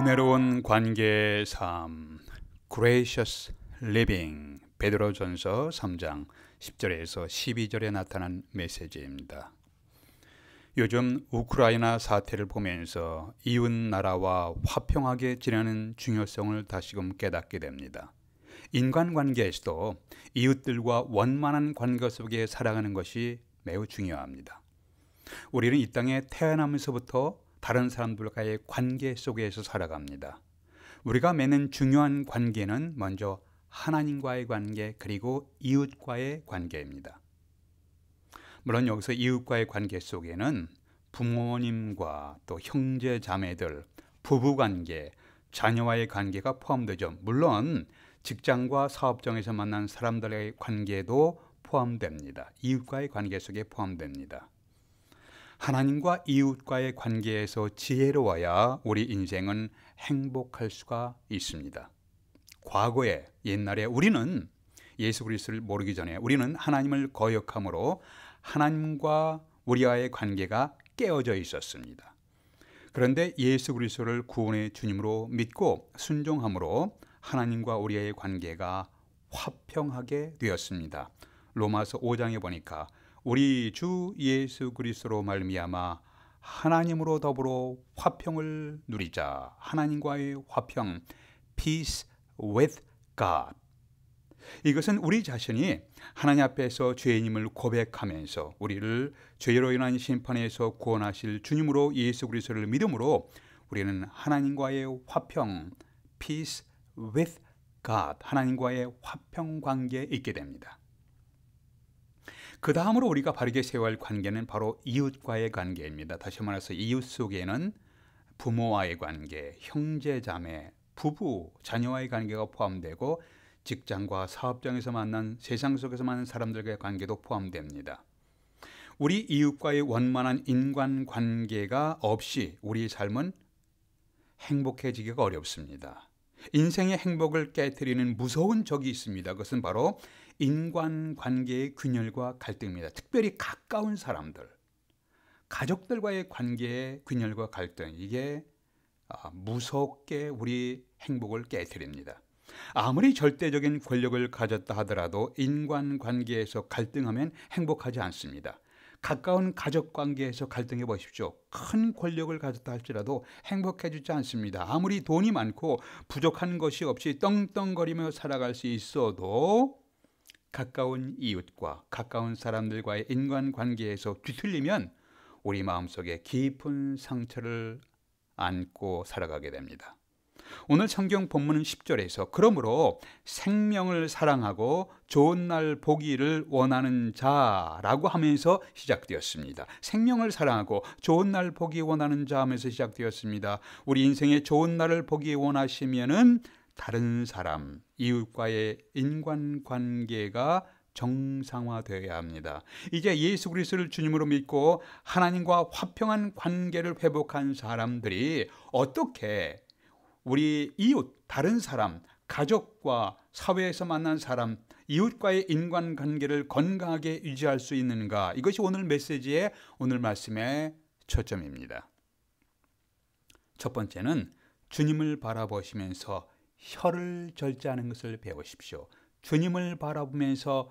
은혜로운 관계의 삶, Gracious Living, 베드로전서 3장 10절에서 12절에 나타난 메시지입니다. 요즘 우크라이나 사태를 보면서 이웃 나라와 화평하게 지내는 중요성을 다시금 깨닫게 됩니다. 인간관계에서도 이웃들과 원만한 관계 속에 살아가는 것이 매우 중요합니다. 우리는 이 땅에 태어나면서부터 다른 사람들과의 관계 속에서 살아갑니다. 우리가 맺는 중요한 관계는 먼저 하나님과의 관계, 그리고 이웃과의 관계입니다. 물론 여기서 이웃과의 관계 속에는 부모님과 또 형제 자매들, 부부관계, 자녀와의 관계가 포함되죠. 물론 직장과 사업장에서 만난 사람들의 관계도 포함됩니다. 이웃과의 관계 속에 포함됩니다. 하나님과 이웃과의 관계에서 지혜로워야 우리 인생은 행복할 수가 있습니다. 과거에 옛날에 우리는 예수 그리스도를 모르기 전에 우리는 하나님을 거역함으로 하나님과 우리와의 관계가 깨어져 있었습니다. 그런데 예수 그리스도를 구원의 주님으로 믿고 순종함으로 하나님과 우리의 관계가 화평하게 되었습니다. 로마서 5장에 보니까 우리 주 예수 그리스도로 말미암아 하나님으로 더불어 화평을 누리자. 하나님과의 화평, peace with God. 이것은 우리 자신이 하나님 앞에서 죄인임을 고백하면서 우리를 죄로 인한 심판에서 구원하실 주님으로 예수 그리스도를 믿음으로 우리는 하나님과의 화평, peace with God, 하나님과의 화평 관계에 있게 됩니다. 그 다음으로 우리가 바르게 세워야 할 관계는 바로 이웃과의 관계입니다. 다시 말해서 이웃 속에는 부모와의 관계, 형제 자매, 부부, 자녀와의 관계가 포함되고 직장과 사업장에서 만난 세상 속에서 만난 사람들과의 관계도 포함됩니다. 우리 이웃과의 원만한 인간관계가 없이 우리의 삶은 행복해지기가 어렵습니다. 인생의 행복을 깨트리는 무서운 적이 있습니다. 그것은 바로 인간관계의 균열과 갈등입니다. 특별히 가까운 사람들, 가족들과의 관계의 균열과 갈등, 이게 무섭게 우리 행복을 깨트립니다. 아무리 절대적인 권력을 가졌다 하더라도 인간관계에서 갈등하면 행복하지 않습니다. 가까운 가족관계에서 갈등해 보십시오. 큰 권력을 가졌다 할지라도 행복해지지 않습니다. 아무리 돈이 많고 부족한 것이 없이 떵떵거리며 살아갈 수 있어도 가까운 이웃과 가까운 사람들과의 인간관계에서 뒤틀리면 우리 마음속에 깊은 상처를 안고 살아가게 됩니다. 오늘 성경 본문은 10절에서 그러므로 생명을 사랑하고 좋은 날 보기를 원하는 자라고 하면서 시작되었습니다. 생명을 사랑하고 좋은 날 보기 원하는 자 하면서 시작되었습니다. 우리 인생에 좋은 날을 보기 원하시면은 다른 사람, 이웃과의 인간관계가 정상화되어야 합니다. 이제 예수 그리스도를 주님으로 믿고 하나님과 화평한 관계를 회복한 사람들이 어떻게 우리 이웃, 다른 사람, 가족과 사회에서 만난 사람, 이웃과의 인간관계를 건강하게 유지할 수 있는가? 이것이 오늘 메시지의 오늘 말씀의 초점입니다. 첫 번째는 주님을 바라보시면서 혀를 절제하는 것을 배우십시오. 주님을 바라보면서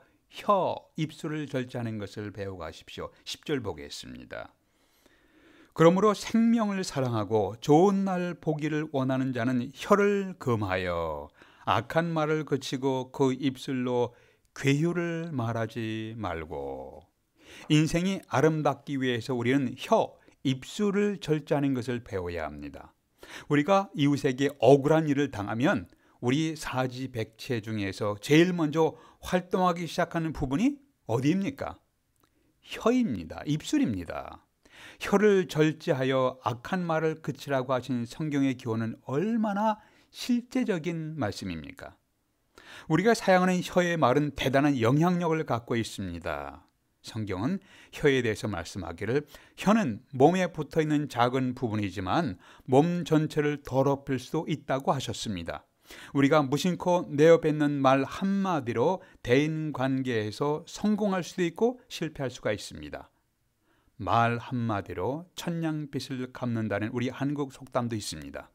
입술을 절제하는 것을 배워가십시오. 10절 보겠습니다. 그러므로 생명을 사랑하고 좋은 날 보기를 원하는 자는 혀를 금하여 악한 말을 그치고 그 입술로 괴유를 말하지 말고. 인생이 아름답기 위해서 우리는 입술을 절제하는 것을 배워야 합니다. 우리가 이웃에게 억울한 일을 당하면 우리 사지백체 중에서 제일 먼저 활동하기 시작하는 부분이 어디입니까? 혀입니다. 입술입니다. 혀를 절제하여 악한 말을 그치라고 하신 성경의 교훈은 얼마나 실제적인 말씀입니까? 우리가 사용하는 혀의 말은 대단한 영향력을 갖고 있습니다. 성경은 혀에 대해서 말씀하기를 혀는 몸에 붙어있는 작은 부분이지만 몸 전체를 더럽힐 수 있다고 하셨습니다. 우리가 무심코 내어뱉는 말 한마디로 대인관계에서 성공할 수도 있고 실패할 수가 있습니다. 말 한마디로 천냥빚을 갚는다는 우리 한국 속담도 있습니다.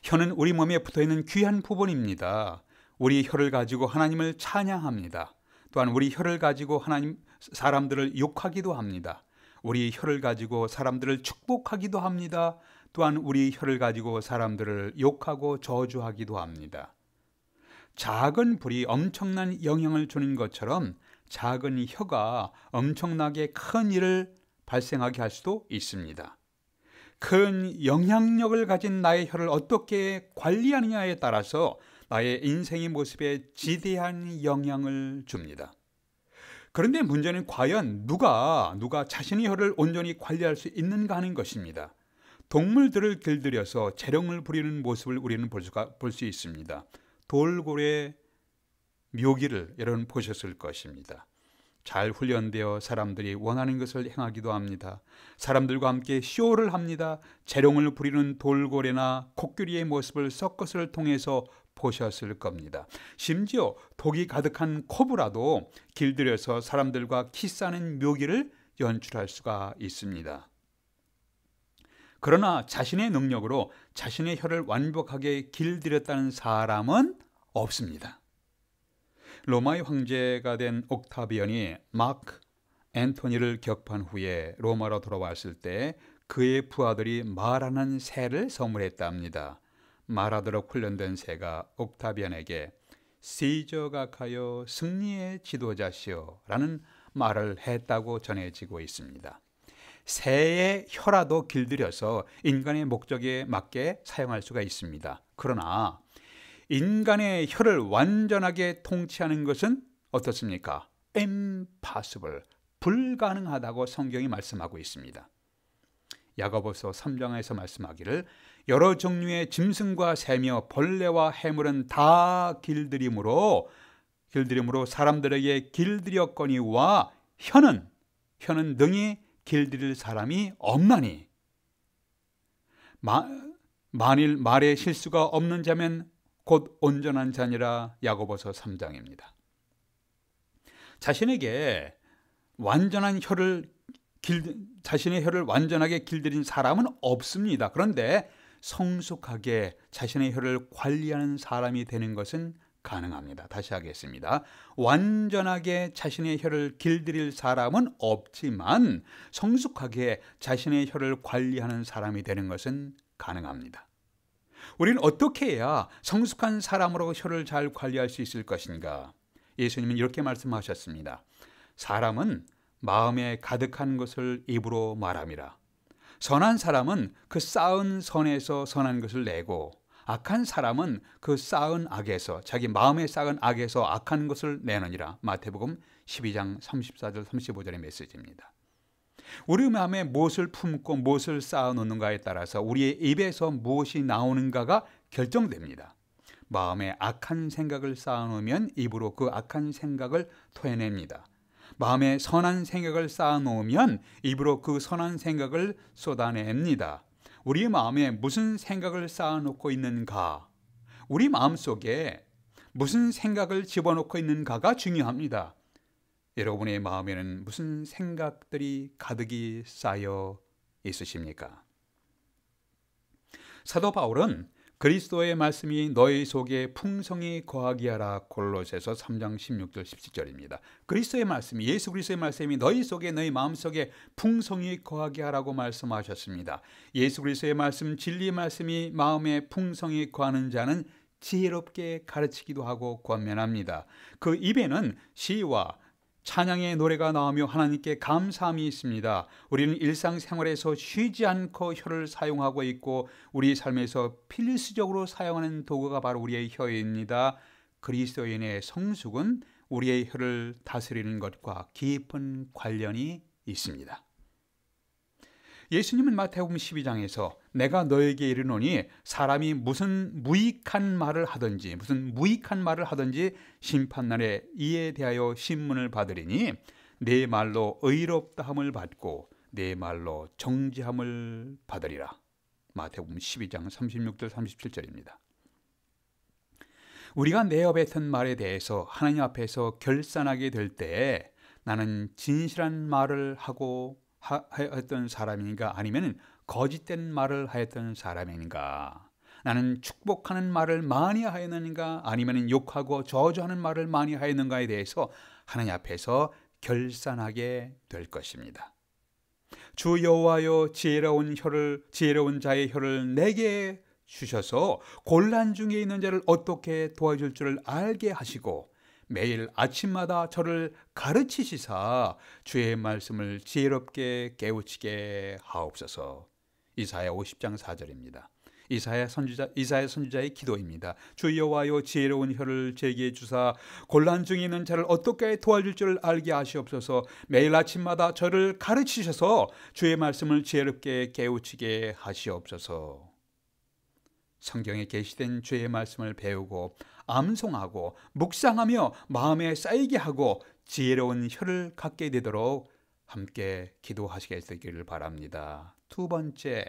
혀는 우리 몸에 붙어있는 귀한 부분입니다. 우리 혀를 가지고 하나님을 찬양합니다. 또한 우리 혀를 가지고 사람들을 욕하기도 합니다. 우리 혀를 가지고 사람들을 축복하기도 합니다. 또한 우리 혀를 가지고 사람들을 욕하고 저주하기도 합니다. 작은 불이 엄청난 영향을 주는 것처럼 작은 혀가 엄청나게 큰 일을 발생하게 할 수도 있습니다. 큰 영향력을 가진 나의 혀를 어떻게 관리하느냐에 따라서 나의 인생의 모습에 지대한 영향을 줍니다. 그런데 문제는 과연 누가 자신의 혀를 온전히 관리할 수 있는가 하는 것입니다. 동물들을 길들여서 재령을 부리는 모습을 우리는 볼 수 있습니다. 돌고래 묘기를 여러분 보셨을 것입니다. 잘 훈련되어 사람들이 원하는 것을 행하기도 합니다. 사람들과 함께 쇼를 합니다. 재령을 부리는 돌고래나 코끼리의 모습을 서커스를 통해서 보셨을 겁니다. 심지어 독이 가득한 코브라도 길들여서 사람들과 키스하는 묘기를 연출할 수가 있습니다. 그러나 자신의 능력으로 자신의 혀를 완벽하게 길들였다는 사람은 없습니다. 로마의 황제가 된 옥타비언이 마크 앤토니를 격파한 후에 로마로 돌아왔을 때 그의 부하들이 말하는 새를 선물했답니다. 말하도록 훈련된 새가 옥타비언에게 시저가 가요 승리의 지도자시오 라는 말을 했다고 전해지고 있습니다. 새의 혀라도 길들여서 인간의 목적에 맞게 사용할 수가 있습니다. 그러나 인간의 혀를 완전하게 통치하는 것은 어떻습니까? impossible, 불가능하다고 성경이 말씀하고 있습니다. 야고보서 3장에서 말씀하기를 여러 종류의 짐승과 새며 벌레와 해물은 다 길들임으로 사람들에게 길들였거니와 혀는 능히 길들일 사람이 없나니 만일 말에 실수가 없는 자면 곧 온전한 자니라. 야고보서 3장입니다. 자신의 혀를 완전하게 길들인 사람은 없습니다. 그런데 성숙하게 자신의 혀를 관리하는 사람이 되는 것은 가능합니다. 다시 하겠습니다. 완전하게 자신의 혀를 길들일 사람은 없지만 성숙하게 자신의 혀를 관리하는 사람이 되는 것은 가능합니다. 우리는 어떻게 해야 성숙한 사람으로 혀를 잘 관리할 수 있을 것인가? 예수님은 이렇게 말씀하셨습니다. 사람은 마음에 가득한 것을 입으로 말함이라. 선한 사람은 그 쌓은 선에서 선한 것을 내고 악한 사람은 그 쌓은 악에서 자기 마음에 쌓은 악에서 악한 것을 내느니라. 마태복음 12장 34절 35절의 메시지입니다. 우리 마음에 무엇을 품고 무엇을 쌓아놓는가에 따라서 우리의 입에서 무엇이 나오는가가 결정됩니다. 마음에 악한 생각을 쌓아놓으면 입으로 그 악한 생각을 토해냅니다. 마음에 선한 생각을 쌓아놓으면 입으로 그 선한 생각을 쏟아냅니다. 우리 마음에 무슨 생각을 쌓아놓고 있는가, 우리 마음속에 무슨 생각을 집어넣고 있는가가 중요합니다. 여러분의 마음에는 무슨 생각들이 가득히 쌓여 있으십니까? 사도 바울은 그리스도의 말씀이 너희 속에 풍성히 거하게 하라. 골로새서 3장 16절 17절입니다. 그리스도의 말씀이, 예수 그리스도의 말씀이 너희 속에, 너희 마음속에 풍성히 거하게 하라고 말씀하셨습니다. 예수 그리스도의 말씀, 진리의 말씀이 마음에 풍성히 거하는 자는 지혜롭게 가르치기도 하고 권면합니다. 그 입에는 시와 찬양의 노래가 나오며 하나님께 감사함이 있습니다. 우리는 일상생활에서 쉬지 않고 혀를 사용하고 있고 우리 삶에서 필수적으로 사용하는 도구가 바로 우리의 혀입니다. 그리스도인의 성숙은 우리의 혀를 다스리는 것과 깊은 관련이 있습니다. 예수님은 마태복음 12장에서 내가 너에게 이르노니 사람이 무슨 무익한 말을 하든지 심판날에 이에 대하여 신문을 받으리니 내 말로 의롭다함을 받고 내 말로 정죄함을 받으리라. 마태복음 12장 36절 37절입니다. 우리가 내어 뱉은 말에 대해서 하나님 앞에서 결산하게 될 때 나는 진실한 말을 하였던 사람인가 아니면 거짓된 말을 하였던 사람인가, 나는 축복하는 말을 많이 하였는가 아니면 욕하고 저주하는 말을 많이 하였는가에 대해서 하나님 앞에서 결산하게 될 것입니다. 주 여호와여 지혜로운 자의 혀를 내게 주셔서 곤란 중에 있는 자를 어떻게 도와줄 줄을 알게 하시고 매일 아침마다 저를 가르치시사 주의 말씀을 지혜롭게 깨우치게 하옵소서. 이사야 50장 4절입니다. 이사야 선지자의 기도입니다. 주 여호와여 지혜로운 혀를 제게 주사 곤란 중에 있는 자를 어떻게 도와줄 줄을 알게 하시옵소서. 매일 아침마다 저를 가르치셔서 주의 말씀을 지혜롭게 깨우치게 하시옵소서. 성경에 계시된 주의 말씀을 배우고 암송하고 묵상하며 마음에 쌓이게 하고 지혜로운 혀를 갖게 되도록 함께 기도하시게 되기를 바랍니다. 두 번째,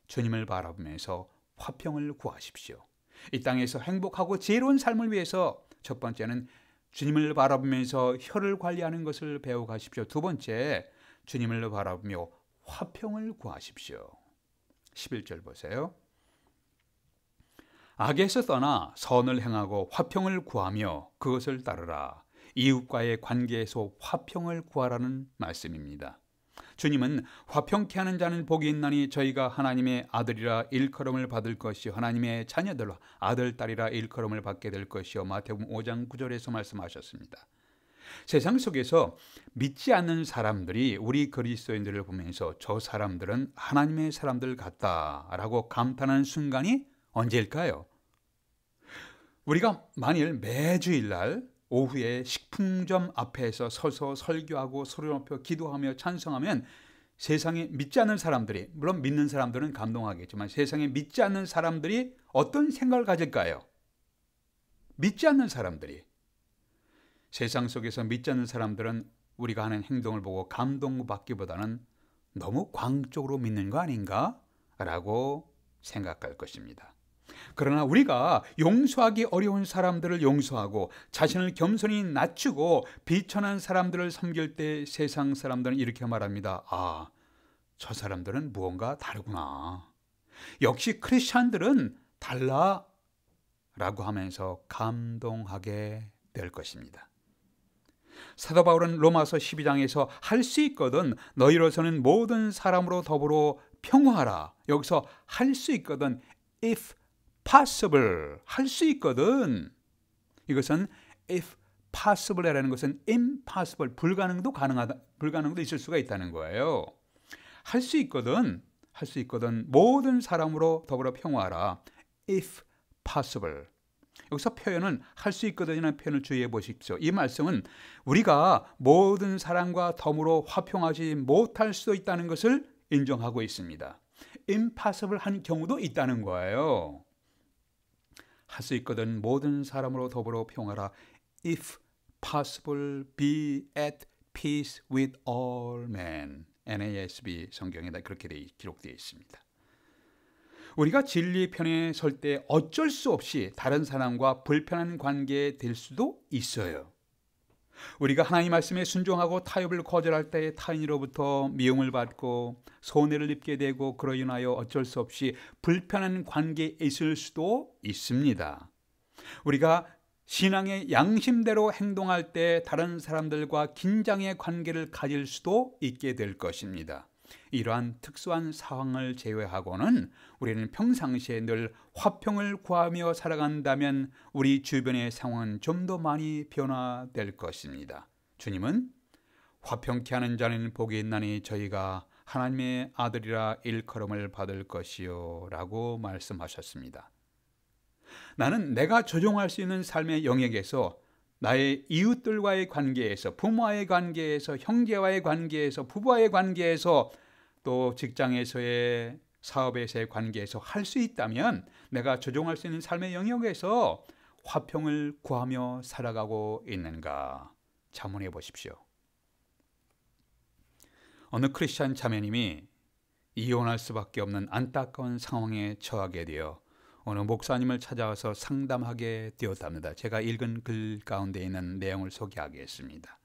주님을 바라보면서 화평을 구하십시오. 이 땅에서 행복하고 지혜로운 삶을 위해서 첫 번째는 주님을 바라보면서 혀를 관리하는 것을 배워가십시오. 두 번째, 주님을 바라보며 화평을 구하십시오. 11절 보세요. 악에서 떠나 선을 행하고 화평을 구하며 그것을 따르라. 이웃과의 관계에서 화평을 구하라는 말씀입니다. 주님은 화평케 하는 자는 복이 있나니 저희가 하나님의 아들이라 일컬음을 받을 것이요 하나님의 자녀들 아들 딸이라 일컬음을 받게 될 것이요 마태복음 5장 9절에서 말씀하셨습니다. 세상 속에서 믿지 않는 사람들이 우리 그리스도인들을 보면서 저 사람들은 하나님의 사람들 같다라고 감탄하는 순간이 언제일까요? 우리가 만일 매주일날 오후에 식품점 앞에서 서서 설교하고 소리 높여 기도하며 찬송하면 세상에 믿지 않는 사람들이, 물론 믿는 사람들은 감동하겠지만 세상에 믿지 않는 사람들이 어떤 생각을 가질까요? 믿지 않는 사람들이, 세상 속에서 믿지 않는 사람들은 우리가 하는 행동을 보고 감동받기보다는 너무 광적으로 믿는 거 아닌가? 라고 생각할 것입니다. 그러나 우리가 용서하기 어려운 사람들을 용서하고 자신을 겸손히 낮추고 비천한 사람들을 섬길 때 세상 사람들은 이렇게 말합니다. 아, 저 사람들은 무언가 다르구나. 역시 크리스찬들은 달라 라고 하면서 감동하게 될 것입니다. 사도 바울은 로마서 12장에서 할 수 있거든 너희로서는 모든 사람으로 더불어 평화하라. 여기서 할 수 있거든 if possible 할 수 있거든. 이것은 if possible이라는 것은 impossible 불가능도 가능하다, 불가능도 있을 수가 있다는 거예요. 할 수 있거든 모든 사람으로 더불어 평화하라. if possible. 여기서 표현은 할 수 있거든이라는 표현을 주의해 보십시오. 이 말씀은 우리가 모든 사람과 더불어 화평하지 못할 수도 있다는 것을 인정하고 있습니다. impossible 한 경우도 있다는 거예요. 할 수 있거든 모든 사람으로 더불어 평화라. If possible, be at peace with all men. NASB 성경에 그렇게 기록되어 있습니다. 우리가 진리 편에 설 때 어쩔 수 없이 다른 사람과 불편한 관계에 될 수도 있어요. 우리가 하나님 말씀에 순종하고 타협을 거절할 때 타인으로부터 미움을 받고 손해를 입게 되고 그로 인하여 어쩔 수 없이 불편한 관계에 있을 수도 있습니다. 우리가 신앙의 양심대로 행동할 때 다른 사람들과 긴장의 관계를 가질 수도 있게 될 것입니다. 이러한 특수한 상황을 제외하고는 우리는 평상시에 늘 화평을 구하며 살아간다면 우리 주변의 상황은 좀 더 많이 변화될 것입니다. 주님은 화평케 하는 자는 복이 있나니 저희가 하나님의 아들이라 일컬음을 받을 것이요 라고 말씀하셨습니다. 나는 내가 조종할 수 있는 삶의 영역에서 나의 이웃들과의 관계에서, 부모와의 관계에서, 형제와의 관계에서, 부부와의 관계에서, 또 직장에서의 사업에서의 관계에서 할 수 있다면 내가 조종할 수 있는 삶의 영역에서 화평을 구하며 살아가고 있는가 자문해 보십시오. 어느 크리스찬 자매님이 이혼할 수밖에 없는 안타까운 상황에 처하게 되어 어느 목사님을 찾아와서 상담하게 되었답니다. 제가 읽은 글 가운데 있는 내용을 소개하겠습니다.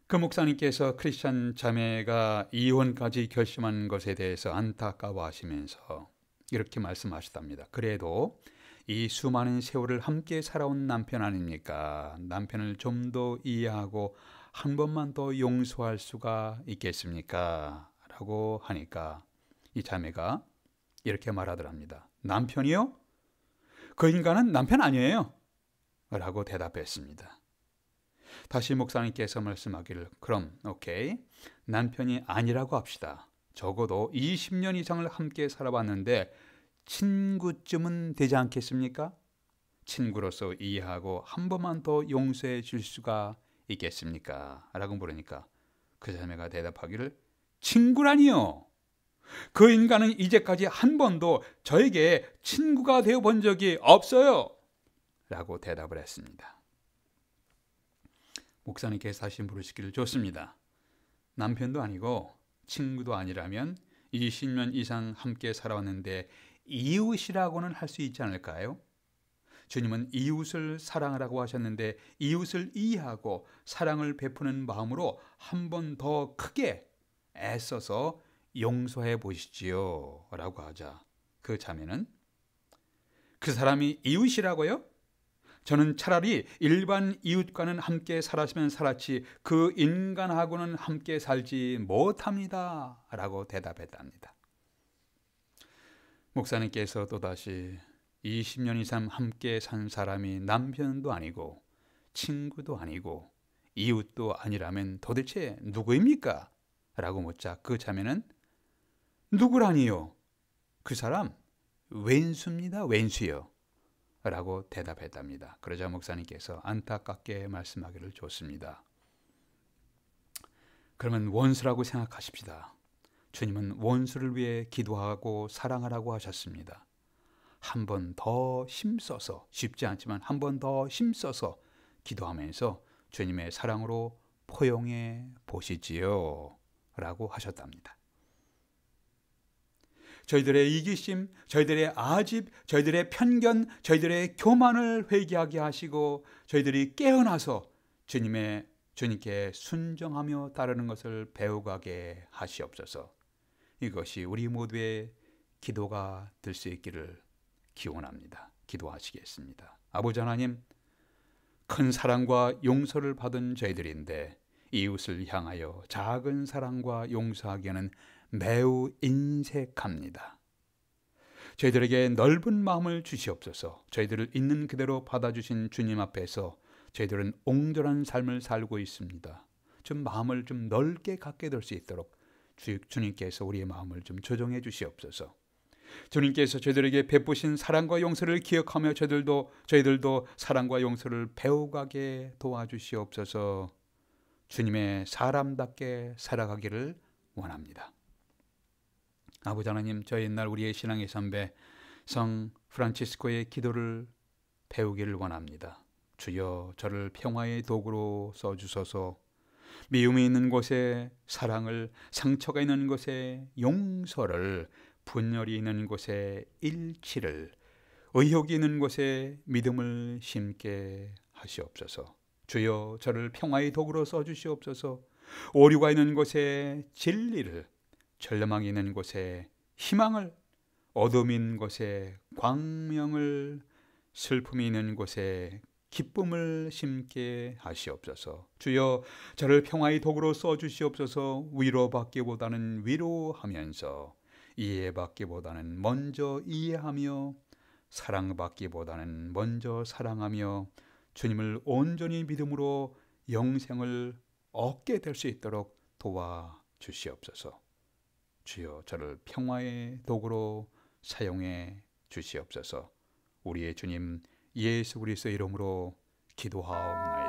그 목사님께서 크리스찬 자매가 이혼까지 결심한 것에 대해서 안타까워하시면서 이렇게 말씀하셨답니다. 그래도 이 수많은 세월을 함께 살아온 남편 아닙니까? 남편을 좀 더 이해하고 한 번만 더 용서할 수가 있겠습니까? 라고 하니까 이 자매가 이렇게 말하더랍니다. 남편이요? 그 인간은 남편 아니에요. 라고 대답했습니다. 다시 목사님께서 말씀하기를 그럼 오케이, 남편이 아니라고 합시다. 적어도 20년 이상을 함께 살아봤는데 친구쯤은 되지 않겠습니까? 친구로서 이해하고 한 번만 더 용서해 줄 수가 있겠습니까? 라고 물으니까 그 자매가 대답하기를 친구라니요. 그 인간은 이제까지 한 번도 저에게 친구가 되어 본 적이 없어요. 라고 대답을 했습니다. 목사님께서 다시 물으시기를 좋습니다. 남편도 아니고 친구도 아니라면 20년 이상 함께 살아왔는데 이웃이라고는 할 수 있지 않을까요? 주님은 이웃을 사랑하라고 하셨는데 이웃을 이해하고 사랑을 베푸는 마음으로 한 번 더 크게 애써서 용서해 보시지요 라고 하자 그 자매는 그 사람이 이웃이라고요? 저는 차라리 일반 이웃과는 함께 살았으면 살았지 그 인간하고는 함께 살지 못합니다 라고 대답했답니다. 목사님께서 또다시 20년 이상 함께 산 사람이 남편도 아니고 친구도 아니고 이웃도 아니라면 도대체 누구입니까? 라고 묻자 그 자매는 누구라니요? 그 사람 왼수입니다. 왼수요. 라고 대답했답니다. 그러자 목사님께서 안타깝게 말씀하기를 좋습니다. 그러면 원수라고 생각하십시다. 주님은 원수를 위해 기도하고 사랑하라고 하셨습니다. 한 번 더 힘써서, 쉽지 않지만 한 번 더 힘써서 기도하면서 주님의 사랑으로 포용해 보시지요 라고 하셨답니다. 저희들의 이기심, 저희들의 아집, 저희들의 편견, 저희들의 교만을 회개하게 하시고 저희들이 깨어나서 주님께 순종하며 따르는 것을 배워가게 하시옵소서. 이것이 우리 모두의 기도가 될 수 있기를 기원합니다. 기도하시겠습니다. 아버지 하나님, 큰 사랑과 용서를 받은 저희들인데 이웃을 향하여 작은 사랑과 용서하기에는 매우 인색합니다. 저희들에게 넓은 마음을 주시옵소서. 저희들을 있는 그대로 받아주신 주님 앞에서 저희들은 옹졸한 삶을 살고 있습니다. 좀 마음을 좀 넓게 갖게 될 수 있도록 주님께서 우리의 마음을 좀 조정해 주시옵소서. 주님께서 저희들에게 베푸신 사랑과 용서를 기억하며 저희들도 사랑과 용서를 배워가게 도와주시옵소서. 주님의 사람답게 살아가기를 원합니다. 아버지 하나님, 저 옛날 우리의 신앙의 선배 성 프란치스코의 기도를 배우기를 원합니다. 주여, 저를 평화의 도구로 써주소서. 미움이 있는 곳에 사랑을, 상처가 있는 곳에 용서를, 분열이 있는 곳에 일치를, 의혹이 있는 곳에 믿음을 심게 하시옵소서. 주여, 저를 평화의 도구로 써주시옵소서. 오류가 있는 곳에 진리를, 절망이 있는 곳에 희망을, 어둠이 있는 곳에 광명을, 슬픔이 있는 곳에 기쁨을 심게 하시옵소서. 주여, 저를 평화의 도구로 써주시옵소서. 위로받기보다는 위로하면서, 이해받기보다는 먼저 이해하며, 사랑받기보다는 먼저 사랑하며 주님을 온전히 믿음으로 영생을 얻게 될 수 있도록 도와주시옵소서. 주여, 저를 평화의 도구로 사용해 주시옵소서. 우리의 주님 예수 그리스도의 이름으로 기도하옵나이다.